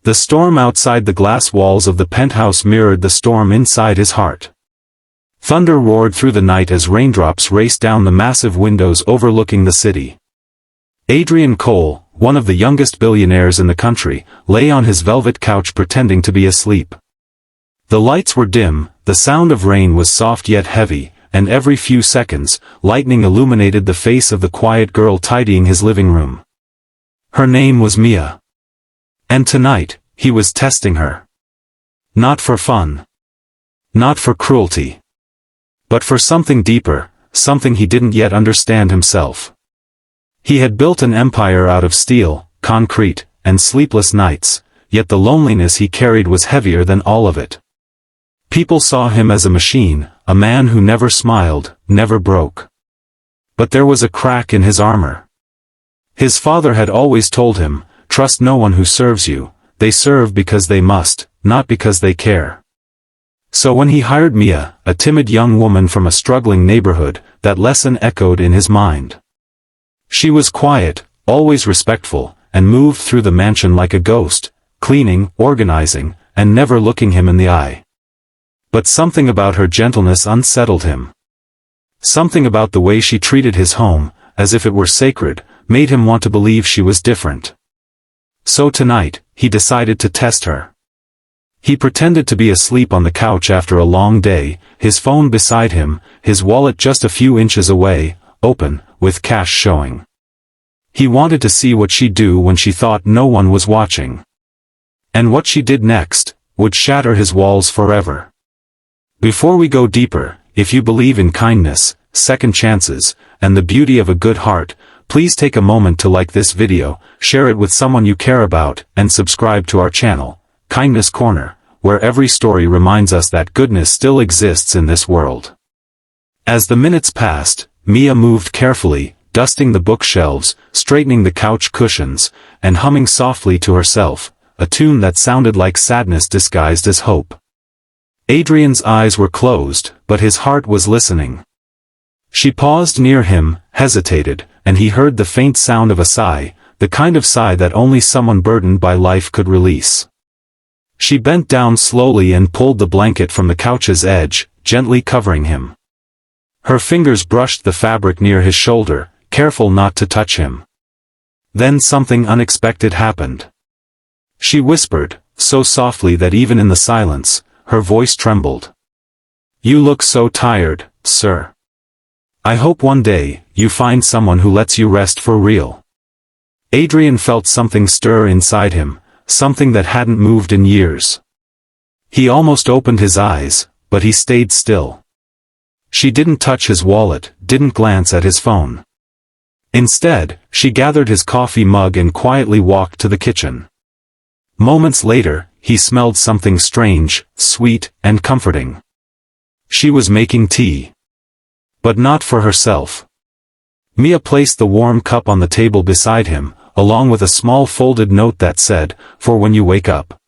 The storm outside the glass walls of the penthouse mirrored the storm inside his heart. Thunder roared through the night as raindrops raced down the massive windows overlooking the city. Adrian Cole, one of the youngest billionaires in the country, lay on his velvet couch pretending to be asleep. The lights were dim, the sound of rain was soft yet heavy, and every few seconds, lightning illuminated the face of the quiet girl tidying his living room. Her name was Mia. And tonight, he was testing her. Not for fun. Not for cruelty. But for something deeper, something he didn't yet understand himself. He had built an empire out of steel, concrete, and sleepless nights, yet the loneliness he carried was heavier than all of it. People saw him as a machine, a man who never smiled, never broke. But there was a crack in his armor. His father had always told him, "Trust no one who serves you, they serve because they must, not because they care." So when he hired Mia, a timid young woman from a struggling neighborhood, that lesson echoed in his mind. She was quiet, always respectful, and moved through the mansion like a ghost, cleaning, organizing, and never looking him in the eye. But something about her gentleness unsettled him. Something about the way she treated his home, as if it were sacred, made him want to believe she was different. So tonight, he decided to test her. He pretended to be asleep on the couch after a long day, his phone beside him, his wallet just a few inches away, open, with cash showing. He wanted to see what she'd do when she thought no one was watching. And what she did next, would shatter his walls forever. Before we go deeper, if you believe in kindness, second chances, and the beauty of a good heart, please take a moment to like this video, share it with someone you care about, and subscribe to our channel, Kindness Corner, where every story reminds us that goodness still exists in this world. As the minutes passed, Mia moved carefully, dusting the bookshelves, straightening the couch cushions, and humming softly to herself, a tune that sounded like sadness disguised as hope. Adrian's eyes were closed, but his heart was listening. She paused near him, hesitated, and he heard the faint sound of a sigh, the kind of sigh that only someone burdened by life could release. She bent down slowly and pulled the blanket from the couch's edge, gently covering him. Her fingers brushed the fabric near his shoulder, careful not to touch him. Then something unexpected happened. She whispered, so softly that even in the silence, her voice trembled. "You look so tired, sir. I hope one day, you find someone who lets you rest for real." Adrian felt something stir inside him, something that hadn't moved in years. He almost opened his eyes, but he stayed still. She didn't touch his wallet, didn't glance at his phone. Instead, she gathered his coffee mug and quietly walked to the kitchen. Moments later, he smelled something strange, sweet, and comforting. She was making tea. But not for herself. Mia placed the warm cup on the table beside him, along with a small folded note that said, "For when you wake up.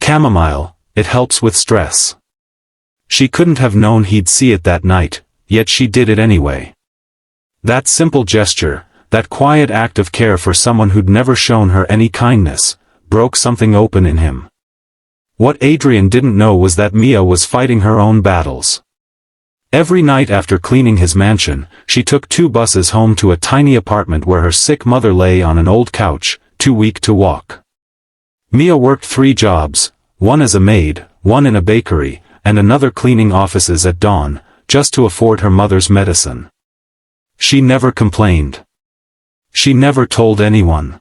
Chamomile, it helps with stress." She couldn't have known he'd see it that night, yet she did it anyway. That simple gesture, that quiet act of care for someone who'd never shown her any kindness, broke something open in him. What Adrian didn't know was that Mia was fighting her own battles. Every night after cleaning his mansion, she took 2 buses home to a tiny apartment where her sick mother lay on an old couch, too weak to walk. Mia worked 3 jobs, one as a maid, one in a bakery, and another cleaning offices at dawn, just to afford her mother's medicine. She never complained. She never told anyone.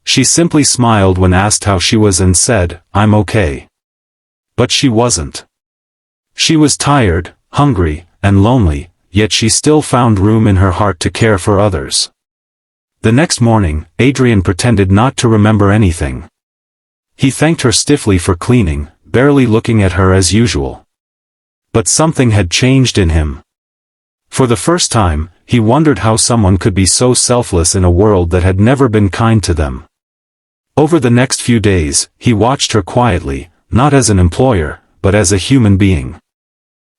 She simply smiled when asked how she was and said, "I'm okay." But she wasn't. She was tired, hungry, and lonely, yet she still found room in her heart to care for others. The next morning, Adrian pretended not to remember anything. He thanked her stiffly for cleaning, barely looking at her as usual. But something had changed in him. For the first time, he wondered how someone could be so selfless in a world that had never been kind to them. Over the next few days, he watched her quietly, not as an employer, but as a human being.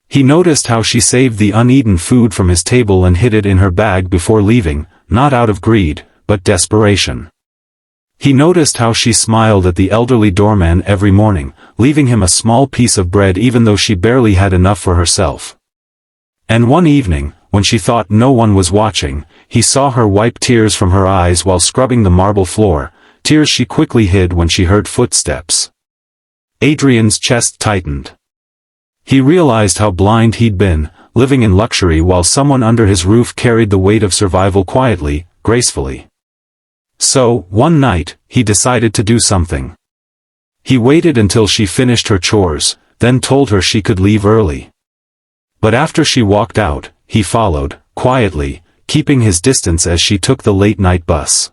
He noticed how she saved the uneaten food from his table and hid it in her bag before leaving, not out of greed, but desperation. He noticed how she smiled at the elderly doorman every morning, leaving him a small piece of bread even though she barely had enough for herself. And one evening, when she thought no one was watching, he saw her wipe tears from her eyes while scrubbing the marble floor, tears she quickly hid when she heard footsteps. Adrian's chest tightened. He realized how blind he'd been, living in luxury while someone under his roof carried the weight of survival quietly, gracefully. So, one night, he decided to do something. He waited until she finished her chores, then told her she could leave early. But after she walked out, he followed, quietly, keeping his distance as she took the late-night bus.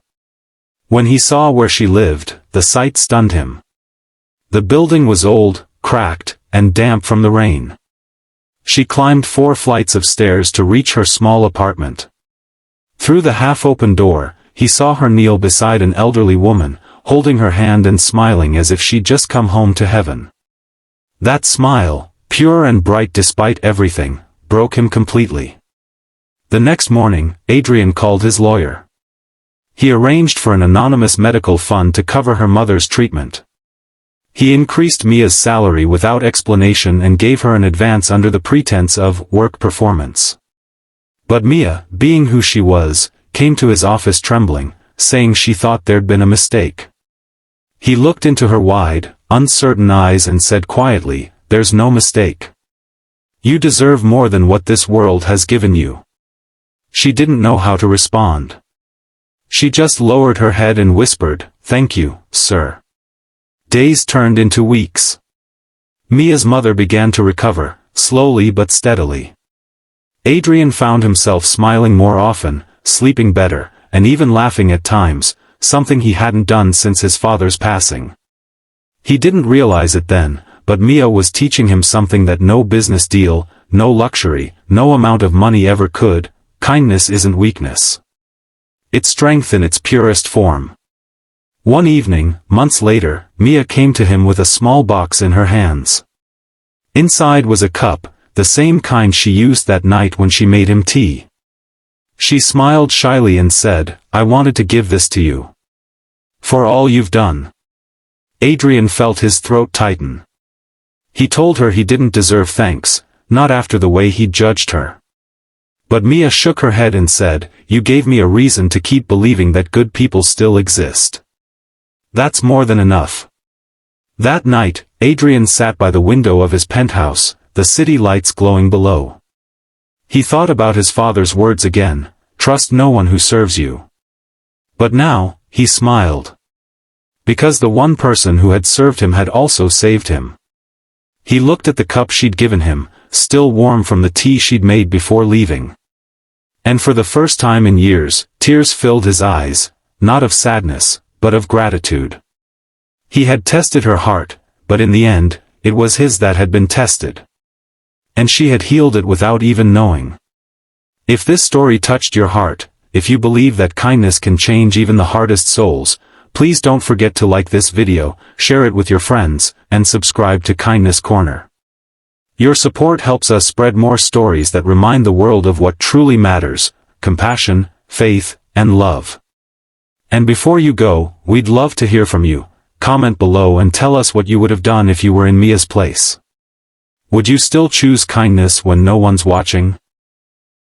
When he saw where she lived, the sight stunned him. The building was old, cracked, and damp from the rain. She climbed 4 flights of stairs to reach her small apartment. Through the half-open door, he saw her kneel beside an elderly woman, holding her hand and smiling as if she'd just come home to heaven. That smile, pure and bright despite everything, broke him completely. The next morning, Adrian called his lawyer. He arranged for an anonymous medical fund to cover her mother's treatment. He increased Mia's salary without explanation and gave her an advance under the pretense of work performance. But Mia, being who she was, came to his office trembling, saying she thought there'd been a mistake. He looked into her wide, uncertain eyes and said quietly, "There's no mistake. You deserve more than what this world has given you." She didn't know how to respond. She just lowered her head and whispered, "Thank you, sir." Days turned into weeks. Mia's mother began to recover, slowly but steadily. Adrian found himself smiling more often, sleeping better, and even laughing at times, something he hadn't done since his father's passing. He didn't realize it then, but Mia was teaching him something that no business deal, no luxury, no amount of money ever could: kindness isn't weakness. It's strength in its purest form. One evening, months later, Mia came to him with a small box in her hands. Inside was a cup, the same kind she used that night when she made him tea. She smiled shyly and said, "I wanted to give this to you. For all you've done." Adrian felt his throat tighten. He told her he didn't deserve thanks, not after the way he'd judged her. But Mia shook her head and said, "You gave me a reason to keep believing that good people still exist. That's more than enough." That night, Adrian sat by the window of his penthouse, the city lights glowing below. He thought about his father's words again, "Trust no one who serves you." But now, he smiled. Because the one person who had served him had also saved him. He looked at the cup she'd given him, still warm from the tea she'd made before leaving. And for the first time in years, tears filled his eyes, not of sadness, but of gratitude. He had tested her heart, but in the end, it was his that had been tested. And she had healed it without even knowing. If this story touched your heart, if you believe that kindness can change even the hardest souls, please don't forget to like this video, share it with your friends, and subscribe to Kindness Corner. Your support helps us spread more stories that remind the world of what truly matters: compassion, faith, and love. And before you go, we'd love to hear from you. Comment below and tell us what you would have done if you were in Mia's place. Would you still choose kindness when no one's watching?